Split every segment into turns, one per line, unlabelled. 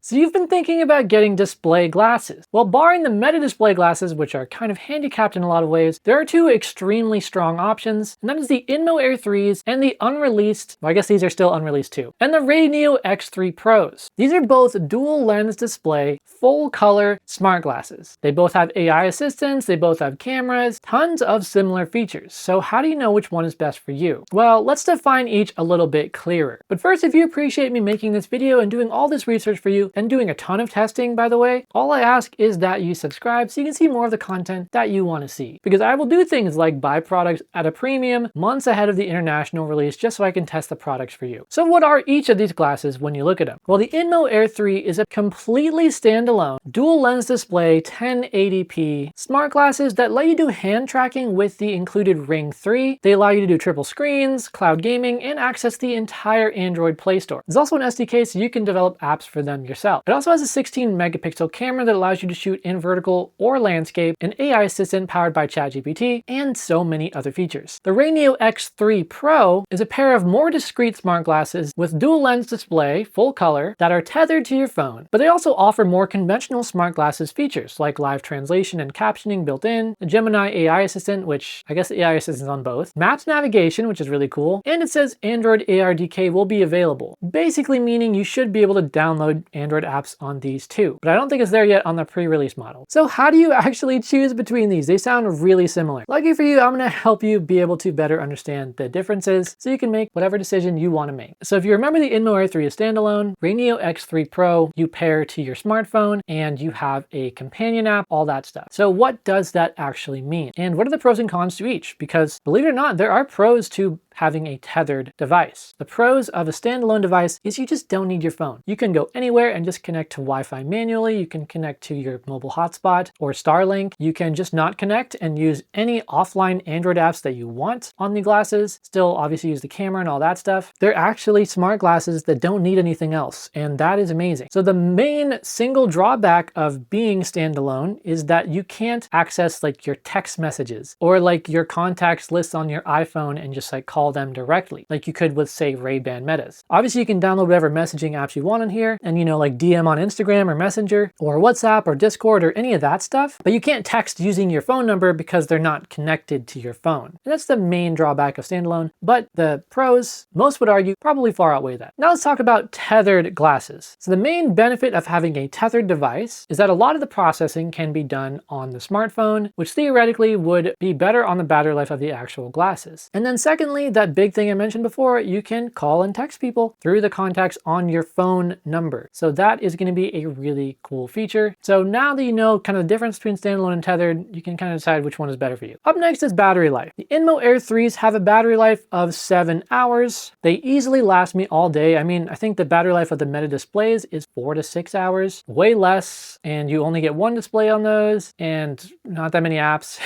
So you've been thinking about getting display glasses. Well, barring the Meta display glasses, which are kind of handicapped in a lot of ways, there are two extremely strong options, and that is the Inmo Air 3s and the unreleased, well, I guess these are still unreleased too, and the RayNeo X3 Pros. These are both dual lens display, full color smart glasses. They both have AI assistants, they both have cameras, tons of similar features. So how do you know which one is best for you? Well, let's define each a little bit clearer. But first, if you appreciate me making this video and doing all this research for you, and doing a ton of testing, by the way, all I ask is that you subscribe so you can see more of the content that you want to see. Because I will do things like buy products at a premium months ahead of the international release just so I can test the products for you. So what are each of these glasses when you look at them? Well, the Inmo Air 3 is a completely standalone, dual lens display 1080p smart glasses that let you do hand tracking with the included Ring 3. They allow you to do triple screens, cloud gaming, and access the entire Android Play Store. There's also an SDK so you can develop apps for them yourself. It also has a 16 megapixel camera that allows you to shoot in vertical or landscape, an AI assistant powered by ChatGPT, and so many other features. The RayNeo X3 Pro is a pair of more discreet smart glasses with dual lens display, full color, that are tethered to your phone. But they also offer more conventional smart glasses features like live translation and captioning built in, the Gemini AI assistant, which I guess the AI assistant is on both, Maps navigation, which is really cool, and it says Android ARDK will be available, basically meaning you should be able to download Android apps on these too, but I don't think it's there yet on the pre-release model. So how do you actually choose between these? They sound really similar. Lucky for you, I'm gonna help you be able to better understand the differences so you can make whatever decision you wanna make. So if you remember, the Inmo Air 3 is standalone, RayNeo X3 Pro you pair to your smartphone and you have a companion app, all that stuff. So what does that actually mean? And what are the pros and cons to each? Because believe it or not, there are pros to having a tethered device. The pros of a standalone device is you just don't need your phone. You can go anywhere and just connect to Wi-Fi manually. You can connect to your mobile hotspot or Starlink. You can just not connect and use any offline Android apps that you want on the glasses. Still obviously use the camera and all that stuff. They're actually smart glasses that don't need anything else, and that is amazing. So the main single drawback of being standalone is that you can't access like your text messages or like your contacts list on your iPhone and just like call them directly like you could with, say, Ray-Ban Metas. Obviously you can download whatever messaging apps you want on here and, you know, like DM on Instagram or Messenger or WhatsApp or Discord or any of that stuff, but you can't text using your phone number because they're not connected to your phone. And that's the main drawback of standalone, but the pros, most would argue, probably far outweigh that. Now let's talk about tethered glasses. So the main benefit of having a tethered device is that a lot of the processing can be done on the smartphone, which theoretically would be better on the battery life of the actual glasses. And then secondly, that big thing I mentioned before, you can call and text people through the contacts on your phone number. So that is going to be a really cool feature. So now that you know kind of the difference between standalone and tethered, you can kind of decide which one is better for you. Up next is battery life. The Inmo Air 3s have a battery life of 7 hours. They easily last me all day. I mean, I think the battery life of the Meta displays is 4 to 6 hours, way less, and you only get one display on those and not that many apps,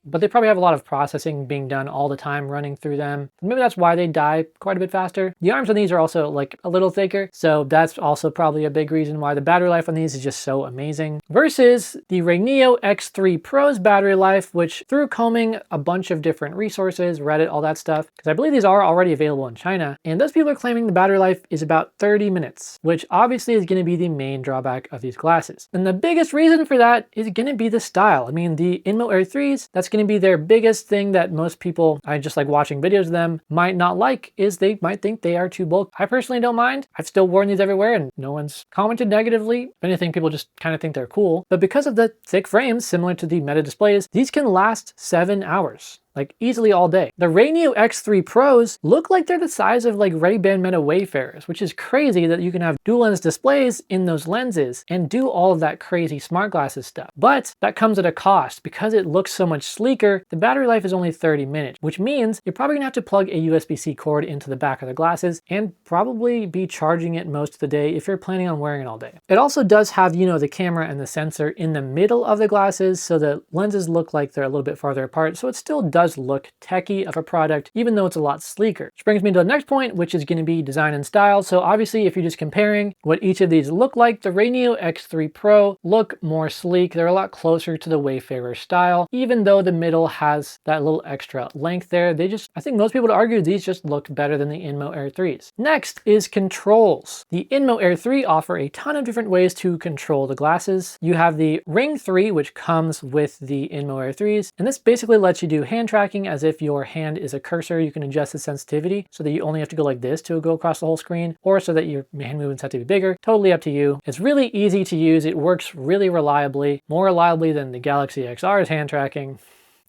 but they probably have a lot of processing being done all the time running through them. Maybe that's why they die quite a bit faster. The arms on these are also like a little thicker, so that's also probably a big reason why the battery life on these is just so amazing. Versus the RayNeo X3 Pro's battery life, which through combing a bunch of different resources, Reddit, all that stuff, because I believe these are already available in China, and those people are claiming the battery life is about 30 minutes, which obviously is going to be the main drawback of these glasses. And the biggest reason for that is going to be the style. I mean, the Inmo Air 3s, that's going to be their biggest thing that most people, I just like watching videos of them, might not like, is they might think they are too bulky. I personally don't mind. I've still worn these everywhere and no one's commented negatively. If anything, people just kind of think they're cool. But because of the thick frames, similar to the Meta displays, these can last 7 hours. Like easily all day. The RayNeo X3 Pros look like they're the size of like Ray-Ban Meta Wayfarers, which is crazy that you can have dual lens displays in those lenses and do all of that crazy smart glasses stuff. But that comes at a cost. Because it looks so much sleeker, the battery life is only 30 minutes, which means you're probably gonna have to plug a USB-C cord into the back of the glasses and probably be charging it most of the day if you're planning on wearing it all day. It also does have, you know, the camera and the sensor in the middle of the glasses, so the lenses look like they're a little bit farther apart, so it still does does look techy of a product, even though it's a lot sleeker. Which brings me to the next point, which is going to be design and style. So obviously, if you're just comparing what each of these look like, the RayNeo X3 Pro look more sleek. They're a lot closer to the Wayfarer style, even though the middle has that little extra length there. I think most people would argue these just look better than the Inmo Air 3s. Next is controls. The Inmo Air 3 offer a ton of different ways to control the glasses. You have the Ring 3, which comes with the Inmo Air 3s, and this basically lets you do hand tracking as if your hand is a cursor. You can adjust the sensitivity so that you only have to go like this to go across the whole screen, or so that your hand movements have to be bigger. Totally up to you. It's really easy to use. It works really reliably, more reliably than the Galaxy XR's hand tracking.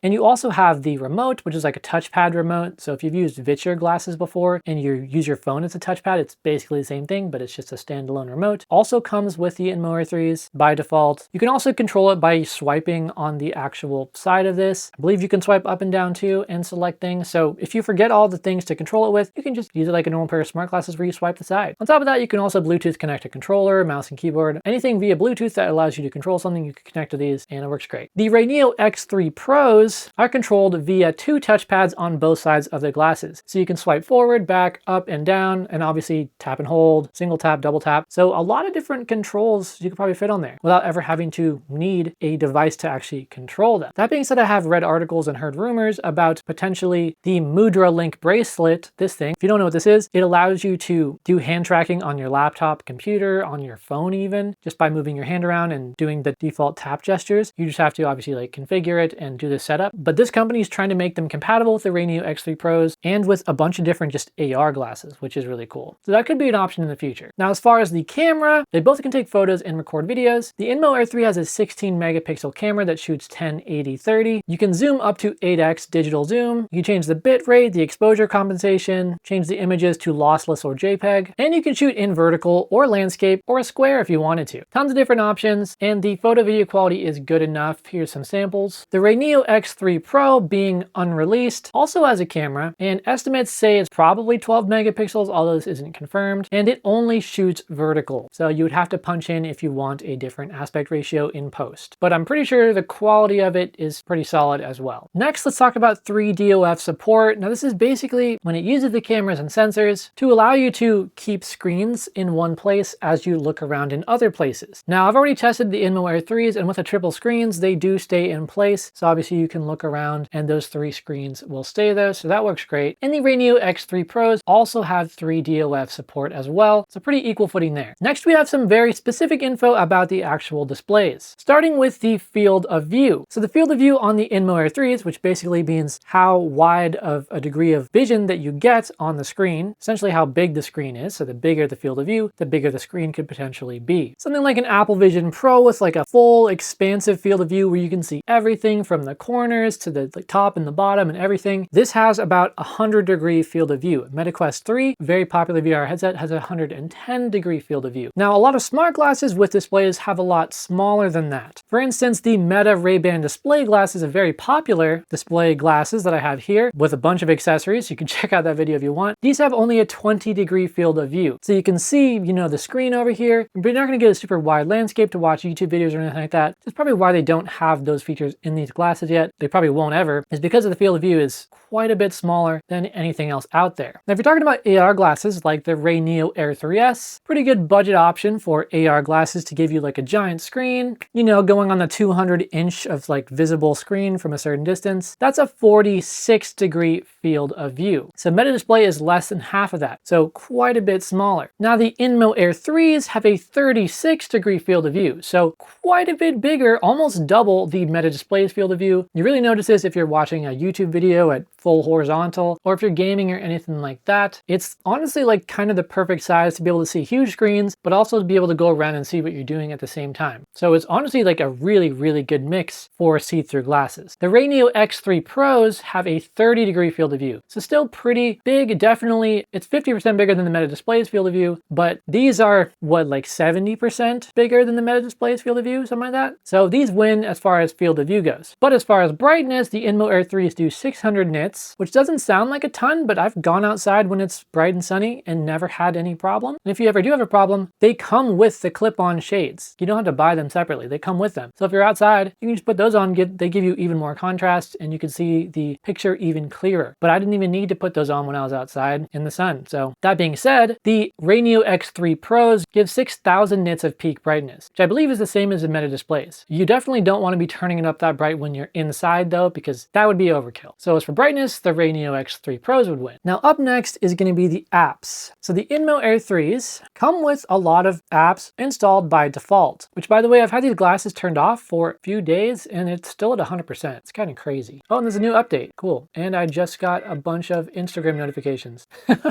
And you also have the remote, which is like a touchpad remote. So if you've used Vitsure glasses before and you use your phone as a touchpad, it's basically the same thing, but it's just a standalone remote. Also comes with the Inmo Air 3s by default. You can also control it by swiping on the actual side of this. I believe you can swipe up and down too and select things. So if you forget all the things to control it with, you can just use it like a normal pair of smart glasses where you swipe the side. On top of that, you can also Bluetooth connect a controller, mouse and keyboard, anything via Bluetooth that allows you to control something, you can connect to these and it works great. The RayNeo X3 Pros are controlled via 2 touchpads on both sides of the glasses. So you can swipe forward, back, up, and down, and obviously tap and hold, single tap, double tap. So a lot of different controls you could probably fit on there without ever having to need a device to actually control them. That being said, I have read articles and heard rumors about potentially the Mudra Link bracelet, this thing. If you don't know what this is, it allows you to do hand tracking on your laptop, computer, on your phone even, just by moving your hand around and doing the default tap gestures. You just have to obviously like configure it and do the setup. But this company is trying to make them compatible with the RayNeo X3 Pros and with a bunch of different just AR glasses, which is really cool. So that could be an option in the future. Now, as far as the camera, they both can take photos and record videos. The Inmo Air 3 has a 16 megapixel camera that shoots 1080-30. You can zoom up to 8x digital zoom. You can change the bit rate, the exposure compensation, change the images to lossless or JPEG, and you can shoot in vertical or landscape or a square if you wanted to. Tons of different options, and the photo video quality is good enough. Here's some samples. The RayNeo X3 Pro, being unreleased, also has a camera, and estimates say it's probably 12 megapixels, although this isn't confirmed, and it only shoots vertical. So you would have to punch in if you want a different aspect ratio in post. But I'm pretty sure the quality of it is pretty solid as well. Next, let's talk about 3DOF support. Now, this is basically when it uses the cameras and sensors to allow you to keep screens in one place as you look around in other places. Now, I've already tested the Inmo Air 3s, and with the triple screens, they do stay in place. So obviously you can look around and those 3 screens will stay there, so that works great. And the RayNeo X3 Pros also have 3DOF support as well, so pretty equal footing there. Next, we have some very specific info about the actual displays, starting with the field of view. So the field of view on the Inmo Air 3s, which basically means how wide of a degree of vision that you get on the screen, essentially how big the screen is. So the bigger the field of view, the bigger the screen could potentially be. Something like an Apple Vision Pro with like a full expansive field of view where you can see everything from the corners to the top and the bottom and everything. This has about 100-degree field of view. MetaQuest 3, very popular VR headset, has a 110-degree field of view. Now, a lot of smart glasses with displays have a lot smaller than that. For instance, the Meta Ray-Ban display glasses are very popular display glasses that I have here with a bunch of accessories. You can check out that video if you want. These have only a 20-degree field of view. So you can see, the screen over here, but you're not going to get a super wide landscape to watch YouTube videos or anything like that. That's probably why they don't have those features in these glasses yet. They probably won't ever, is because of the field of view is quite a bit smaller than anything else out there. Now, if you're talking about AR glasses like the RayNeo Air 3S, pretty good budget option for AR glasses to give you like a giant screen, going on the 200-inch of like visible screen from a certain distance. That's a 46-degree field of view. So Meta Display is less than half of that, so quite a bit smaller. Now, the Inmo Air 3s have a 36-degree field of view, so quite a bit bigger, almost double the Meta Display's field of view. You really notice this if you're watching a YouTube video at full horizontal, or if you're gaming or anything like that. It's honestly like kind of the perfect size to be able to see huge screens, but also to be able to go around and see what you're doing at the same time. So it's honestly like a really, really good mix for see-through glasses. The RayNeo X3 Pros have a 30-degree field of view. So still pretty big, definitely. It's 50% bigger than the Meta Display's field of view, but these are what, like 70% bigger than the Meta Display's field of view, something like that. So these win as far as field of view goes. But as far as brightness, the Inmo Air 3s do 600 nits, nits, which doesn't sound like a ton, but I've gone outside when it's bright and sunny and never had any problem. And if you ever do have a problem, they come with the clip-on shades. You don't have to buy them separately. They come with them. So if you're outside, you can just put those on, they give you even more contrast and you can see the picture even clearer. But I didn't even need to put those on when I was outside in the sun. So that being said, the RayNeo X3 Pros give 6,000 nits of peak brightness, which I believe is the same as the Meta displays. You definitely don't want to be turning it up that bright when you're inside though, because that would be overkill. So as for brightness, the RayNeo X3 Pros would win. Now up next is going to be the apps. So the Inmo Air 3s come with a lot of apps installed by default, which by the way, I've had these glasses turned off for a few days and it's still at 100%. It's kind of crazy. Oh, and there's a new update. Cool. And I just got a bunch of Instagram notifications.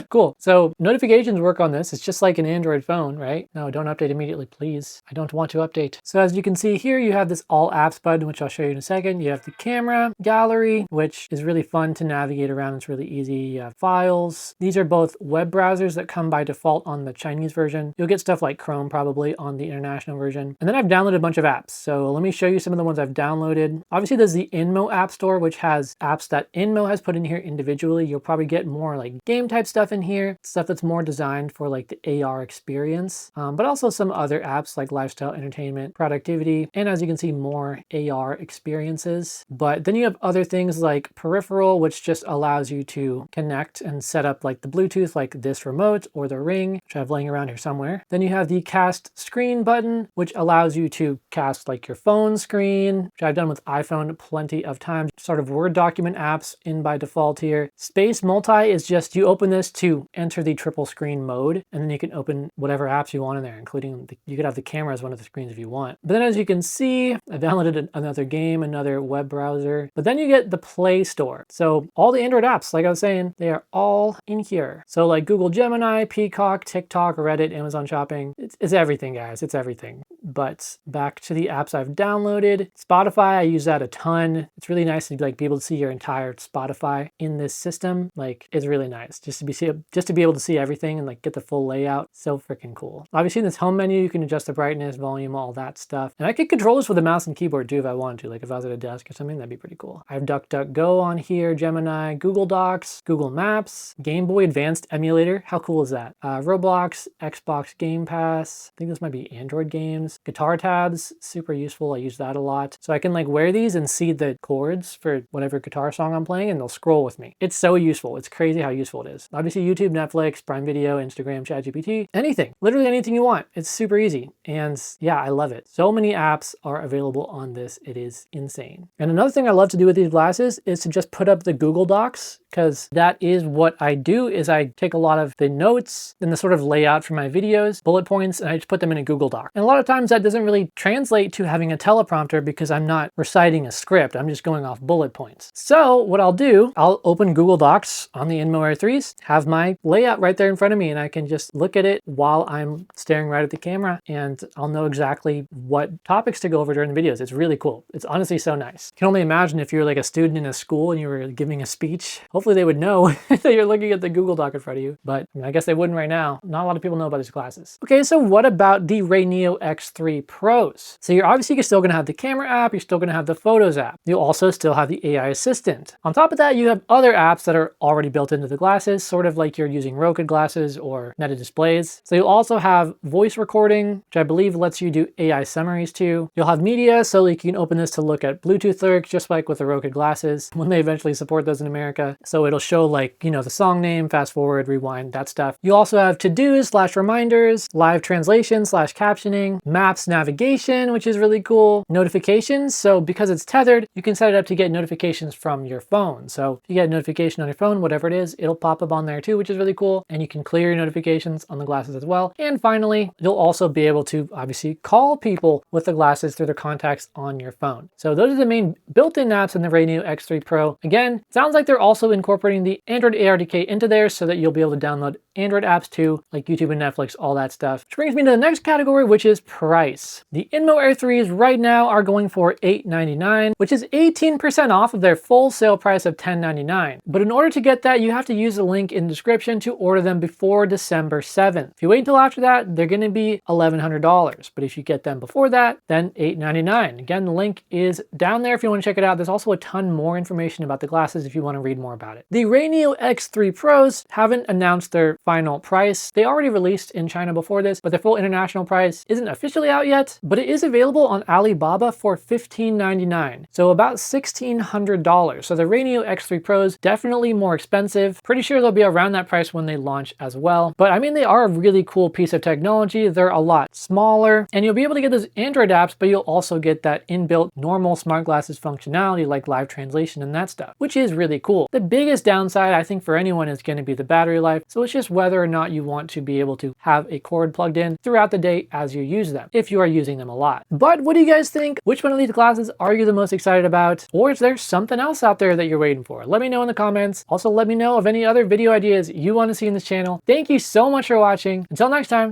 Cool. So notifications work on this. It's just like an Android phone, right? No, don't update immediately, please. I don't want to update. So as you can see here, you have this all apps button, which I'll show you in a second. You have the camera, gallery, which is really fun to navigate around. It's really easy. You have files. These are both web browsers that come by default on the Chinese version. You'll get stuff like Chrome probably on the international version. And then I've downloaded a bunch of apps. So let me show you some of the ones I've downloaded. Obviously there's the Inmo App Store, which has apps that Inmo has put in here individually. You'll probably get more like game type stuff in here, stuff that's more designed for like the AR experience, but also some other apps like lifestyle, entertainment, productivity, and as you can see, more AR experiences. But then you have other things like Peripheral, which just allows you to connect and set up like the Bluetooth, like this remote or the Ring, which I have laying around here somewhere. Then you have the Cast Screen button, which allows you to cast like your phone screen, which I've done with iPhone plenty of times. Sort of Word document apps in by default here. Space Multi is just you open this to enter the triple screen mode, and then you can open whatever apps you want in there, including you could have the camera as one of the screens if you want. But then as you can see, I downloaded another game, another web browser, but then you get the Play Store. So all the Android apps, like I was saying, they are all in here. So like Google Gemini, Peacock, TikTok, Reddit, Amazon Shopping, it's everything, guys, it's everything. But back to the apps I've downloaded. Spotify, I use that a ton. It's really nice to like be able to see your entire Spotify in this system. Like it's really nice just to be able to see everything and like get the full layout. So freaking cool. Obviously in this home menu, you can adjust the brightness, volume, all that stuff. And I could control this with a mouse and keyboard too if I wanted to. Like if I was at a desk or something, that'd be pretty cool. I have DuckDuckGo on here, Gemini, Google Docs, Google Maps, Game Boy Advanced emulator. How cool is that? Roblox, Xbox Game Pass. I think this might be Android games. Guitar tabs, super useful. I use that a lot. So I can like wear these and see the chords for whatever guitar song I'm playing and they'll scroll with me. It's so useful. It's crazy how useful it is. Obviously YouTube, Netflix, Prime Video, Instagram, ChatGPT, anything. Literally anything you want. It's super easy. And yeah, I love it. So many apps are available on this. It is insane. And another thing I love to do with these glasses is to just put up the Google Docs, because that is what I do. Is I take a lot of the notes and the sort of layout for my videos, bullet points, and I just put them in a Google Doc. And a lot of times that doesn't really translate to having a teleprompter because I'm not reciting a script. I'm just going off bullet points. So what I'll do, I'll open Google Docs on the Inmo Air 3s, have my layout right there in front of me, and I can just look at it while I'm staring right at the camera, and I'll know exactly what topics to go over during the videos. It's really cool. It's honestly so nice. I can only imagine if you're like a student in a school and you were giving a speech, hopefully they would know that you're looking at the Google Doc in front of you, but I guess they wouldn't right now. Not a lot of people know about these glasses. Okay, so what about the RayNeo X3 Pros? So you're obviously still gonna have the camera app, you're still gonna have the Photos app. You'll also still have the AI assistant. On top of that, you have other apps that are already built into the glasses, sort of like you're using Roku glasses or Meta displays. So you'll also have voice recording, which I believe lets you do AI summaries too. You'll have media, so you can open this to look at Bluetooth lyrics, just like with the Roku glasses, when they eventually support those in America. So it'll show like, you know, the song name, fast forward, rewind, that stuff. You also have to-dos / reminders, live translation / captioning, maps navigation, which is really cool, notifications. So because it's tethered, you can set it up to get notifications from your phone. So if you get a notification on your phone, whatever it is, it'll pop up on there too, which is really cool. And you can clear your notifications on the glasses as well. And finally, you'll also be able to obviously call people with the glasses through their contacts on your phone. So those are the main built-in apps in the RayNeo X3 Pro. Again, sounds like they're also incorporating the Android ARDK into there so that you'll be able to download Android apps too, like YouTube and Netflix, all that stuff. Which brings me to the next category, which is price. The Inmo Air 3s right now are going for $899, which is 18% off of their full sale price of $1099. But in order to get that, you have to use the link in the description to order them before December 7th. If you wait until after that, they're going to be $1,100. But if you get them before that, then $899. Again, the link is down there if you want to check it out. There's also a ton more information about the glasses if you want to read more about it. The RayNeo X3 Pros haven't announced their final price. They already released in China before this, but their full international price isn't officially out yet, but it is available on Alibaba for $15.99. So about $1,600. So the RayNeo X3 Pros, definitely more expensive. Pretty sure they'll be around that price when they launch as well. But I mean, they are a really cool piece of technology. They're a lot smaller, and you'll be able to get those Android apps, but you'll also get that inbuilt normal smart glasses functionality like live translation and that stuff, which is really cool. The biggest downside, I think, for anyone is going to be the battery life. So it's just whether or not you want to be able to have a cord plugged in throughout the day as you use them, if you are using them a lot. But what do you guys think? Which one of these glasses are you the most excited about? Or is there something else out there that you're waiting for? Let me know in the comments. Also, let me know of any other video ideas you want to see in this channel. Thank you so much for watching. Until next time.